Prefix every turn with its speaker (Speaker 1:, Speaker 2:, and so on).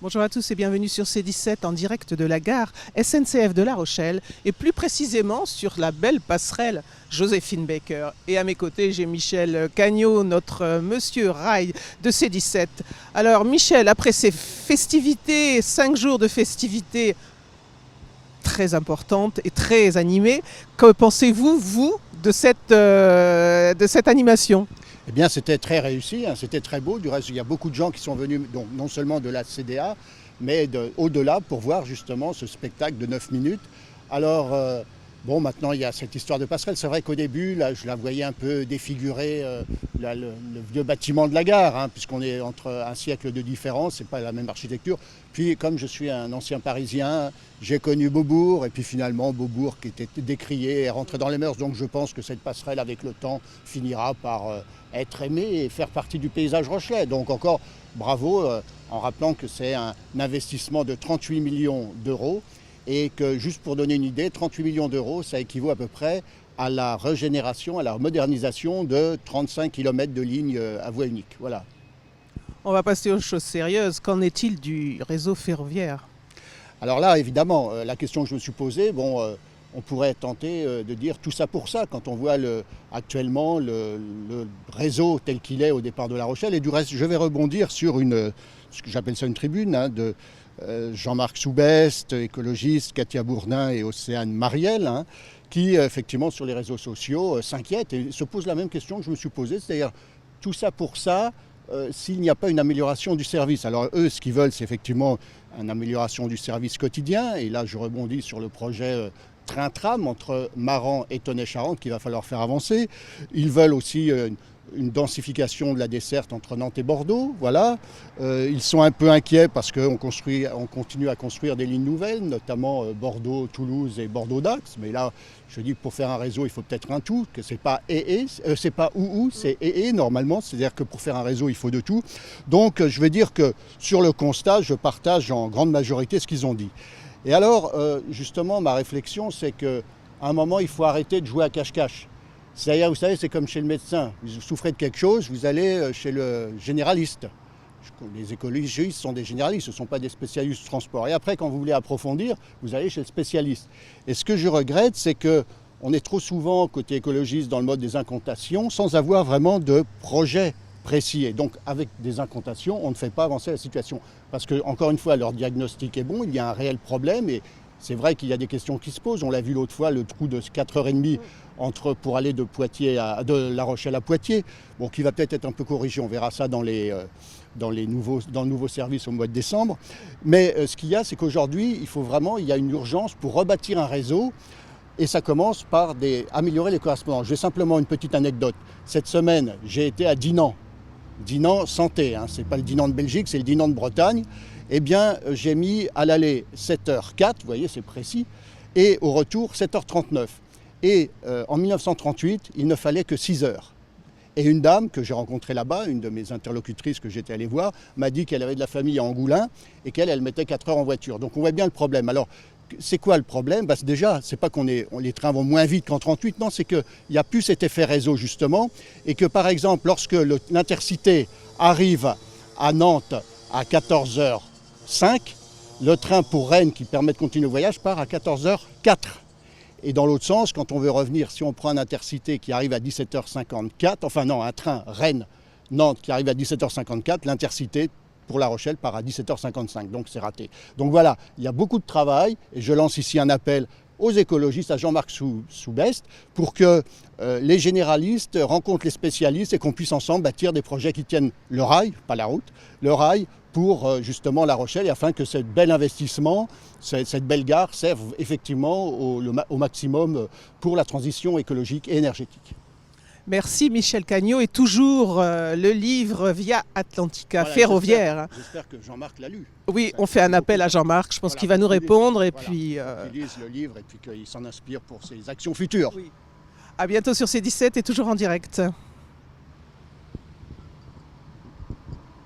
Speaker 1: Bonjour à tous et bienvenue sur C17 en direct de la gare SNCF de La Rochelle et plus précisément sur la belle passerelle Joséphine Baker. Et à mes côtés, j'ai Michel Cagnot, notre monsieur rail de C17. Alors Michel, après ces festivités, 5 jours de festivités très importantes et très animées, que pensez-vous, vous, de cette animation ?
Speaker 2: Eh bien, c'était très réussi, hein, c'était très beau. Du reste, il y a beaucoup de gens qui sont venus, donc, non seulement de la CDA, mais au-delà pour voir justement ce spectacle de 9 minutes. Alors, bon, maintenant, il y a cette histoire de passerelle. C'est vrai qu'au début, là, je la voyais un peu défigurer le vieux bâtiment de la gare, hein, puisqu'on est entre un siècle de différence, c'est pas la même architecture. Puis, comme je suis un ancien Parisien, j'ai connu Beaubourg, et puis finalement, Beaubourg qui était décrié est rentré dans les mœurs. Donc, je pense que cette passerelle, avec le temps, finira par être aimée et faire partie du paysage rochelais. Donc, encore bravo, en rappelant que c'est un investissement de 38 millions d'euros. Et que, juste pour donner une idée, 38 millions d'euros, ça équivaut à peu près à la régénération, à la modernisation de 35 km de lignes à voie unique. Voilà.
Speaker 1: On va passer aux choses sérieuses. Qu'en est-il du réseau ferroviaire ?
Speaker 2: Alors là, évidemment, la question que je me suis posée, on pourrait tenter de dire tout ça pour ça, quand on voit actuellement le réseau tel qu'il est au départ de La Rochelle. Et du reste, je vais rebondir sur ce que j'appelle ça une tribune, hein, de Jean-Marc Soubest, écologiste, Katia Bourdin et Océane Marielle, hein, qui effectivement sur les réseaux sociaux s'inquiètent et se posent la même question que je me suis posée, c'est-à-dire tout ça pour ça, s'il n'y a pas une amélioration du service. Alors eux, ce qu'ils veulent, c'est effectivement une amélioration du service quotidien, et là je rebondis sur le projet train-tram entre Maran et Tonnet-Charente qu'il va falloir faire avancer. Ils veulent aussi une densification de la desserte entre Nantes et Bordeaux. Voilà. Ils sont un peu inquiets parce qu'on continue à construire des lignes nouvelles, notamment Bordeaux, Toulouse et Bordeaux-Dax. Mais là, je dis que pour faire un réseau, il faut peut-être un tout, que c'est pas c'est pas ou, c'est normalement. C'est-à-dire que pour faire un réseau, il faut de tout. Donc, je vais dire que sur le constat, je partage en grande majorité ce qu'ils ont dit. Et alors, justement, ma réflexion, c'est qu'à un moment, il faut arrêter de jouer à cache-cache. C'est-à-dire, vous savez, c'est comme chez le médecin. Vous souffrez de quelque chose, vous allez chez le généraliste. Les écologistes sont des généralistes, ce ne sont pas des spécialistes du transport. Et après, quand vous voulez approfondir, vous allez chez le spécialiste. Et ce que je regrette, c'est qu'on est trop souvent, côté écologiste, dans le mode des incantations, sans avoir vraiment de projet précis. Et donc, avec des incantations, on ne fait pas avancer la situation. Parce que, encore une fois, leur diagnostic est bon, il y a un réel problème. Et c'est vrai qu'il y a des questions qui se posent. On l'a vu l'autre fois, le trou de 4h30 pour aller de La Rochelle à Poitiers, qui va peut-être être un peu corrigé. On verra ça dans le nouveau service au mois de décembre. Mais ce qu'il y a, c'est qu'aujourd'hui, il y a une urgence pour rebâtir un réseau. Et ça commence par améliorer les correspondances. J'ai simplement une petite anecdote. Cette semaine, j'ai été à Dinan. Dinan Santé, hein. Ce n'est pas le Dinan de Belgique, c'est le Dinan de Bretagne. Eh bien, j'ai mis à l'aller 7h04, vous voyez, c'est précis, et au retour 7h39. Et en 1938, il ne fallait que 6 heures. Et une dame que j'ai rencontrée là-bas, une de mes interlocutrices que j'étais allé voir, m'a dit qu'elle avait de la famille à Angoulins et qu'elle mettait 4 heures en voiture. Donc on voit bien le problème. Alors, c'est quoi le problème ? Déjà, c'est pas les trains vont moins vite qu'en 38, non, c'est qu'il n'y a plus cet effet réseau, justement, et que, par exemple, lorsque l'Intercité arrive à Nantes à 14h05, le train pour Rennes, qui permet de continuer le voyage, part à 14h04. Et dans l'autre sens, quand on veut revenir, si on prend un Intercité qui arrive à 17h54, un train Rennes-Nantes qui arrive à 17h54, l'Intercité pour La Rochelle part à 17h55, donc c'est raté. Donc voilà, il y a beaucoup de travail, et je lance ici un appel aux écologistes, à Jean-Marc Soubest, pour que les généralistes rencontrent les spécialistes et qu'on puisse ensemble bâtir des projets qui tiennent le rail, pas la route, le rail pour justement La Rochelle, et afin que ce bel investissement, cette belle gare serve effectivement au maximum pour la transition écologique et énergétique.
Speaker 1: Merci Michel Cagnot, et toujours le livre Via Atlantica, voilà, ferroviaire.
Speaker 2: J'espère que Jean-Marc l'a lu.
Speaker 1: Oui, on fait un appel à Jean-Marc, je pense qu'il va nous répondre. Et puis,
Speaker 2: qu'il lise le livre et puis qu'il s'en inspire pour ses actions futures.
Speaker 1: Oui. À bientôt sur C17 et toujours en direct.